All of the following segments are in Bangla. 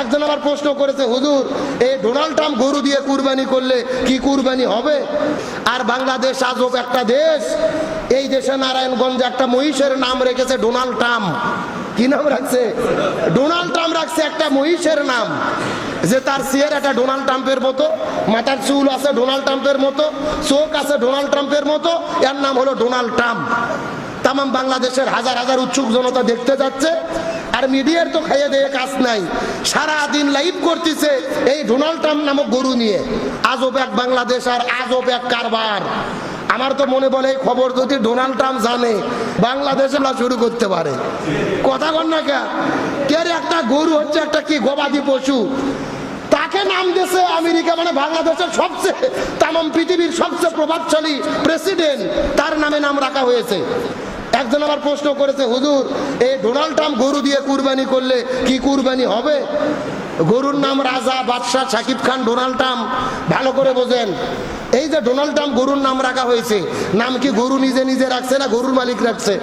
একজন আবার প্রশ্ন করেছে, হুজুর এই ডোনাল্ড ট্রাম্প গরু দিয়ে কুরবানি করলে কি কুরবানি হবে? আর বাংলাদেশ আজব একটা দেশ, এই দেশে নারায়ণগঞ্জে একটা মহিষের নাম রেখেছে ডোনাল্ড ট্রাম্প। কি নাম রাখছে? ডোনাল্ড ট্রাম্প রাখছে একটা মহিষের নাম, যে তার চেহারাটা ডোনাল্ড ট্রাম্পের মতো, মাথার চুল আছে ডোনাল্ড ট্রাম্পের মতো, চোখ আছে ডোনাল্ড ট্রাম্পের মতো, এর নাম হলো ডোনাল্ড ট্রাম্প। তাম বাংলাদেশের হাজার হাজার উৎসুক জনতা দেখতে যাচ্ছে, আর মিডিয়ার তো খাইয়ে দিয়ে কাজ নাই, সারা দিন লাইভ করতেছে এই ডোনাল্ড ট্রাম্প নামক গরু নিয়ে। আজব এক বাংলাদেশ আর আজব এক কারবার। আমার তো মনে বলে এই খবর যদি ডোনাল্ড ট্রাম্প জানে, বাংলাদেশে শুরু করতে পারে। কথা কন না কে রে, একটা গরু হচ্ছে একটা কি গবাদি পশু, তাকে নাম দিয়েছে আমেরিকা, মানে বাংলাদেশের সবচেয়ে তামাম পৃথিবীর সবচেয়ে প্রভাবশালী প্রেসিডেন্ট, তার নামে নাম রাখা হয়েছে। একজন আবার প্রশ্ন করেছে, হুজুর এই ডোনাল্ড ট্রাম্প গরু দিয়ে কুরবানি করলে কি কুরবানি হবে? গরুর নাম রাজা, বাদশাহ, শাকিব খান, ডোনাল্ড ট্রাম্প। ভালো করে বোঝেন, এই যে ডোনাল্ড ট্রাম্প গরুর নাম রাখা হয়েছে, নাম কি গরু নিজে নিজে রাখছে না গরুর মালিক রাখছে?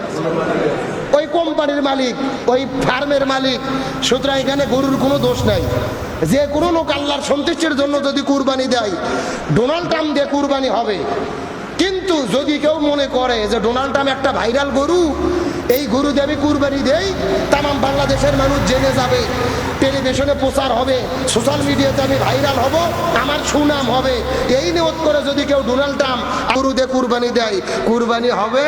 ওই কোম্পানির মালিক, ওই ফার্মের মালিক। সুতরাং এখানে গরুর কোনো দোষ নাই। যে কোনো লোক আল্লাহর সন্তুষ্টির জন্য যদি কুরবানি দেয়, ডোনাল্ড ট্রাম্প দিয়ে কুরবানি হবে। কিন্তু যদি কেউ মনে করে যে ডোনাল্ড ট্রাম্প একটা ভাইরাল গরু, এই গরু দিয়ে আমি কুরবানি দেই, তাম বাংলাদেশের মানুষ জেনে যাবে, টেলিভিশনে প্রচার হবে, সোশ্যাল মিডিয়াতে আমি ভাইরাল হব, আমার সুনাম হবে, এই নিয়ত করে যদি কেউ ডোনাল্ড ট্রাম্প গরু দিয়ে কুরবানি দেয়, কুরবানি হবে।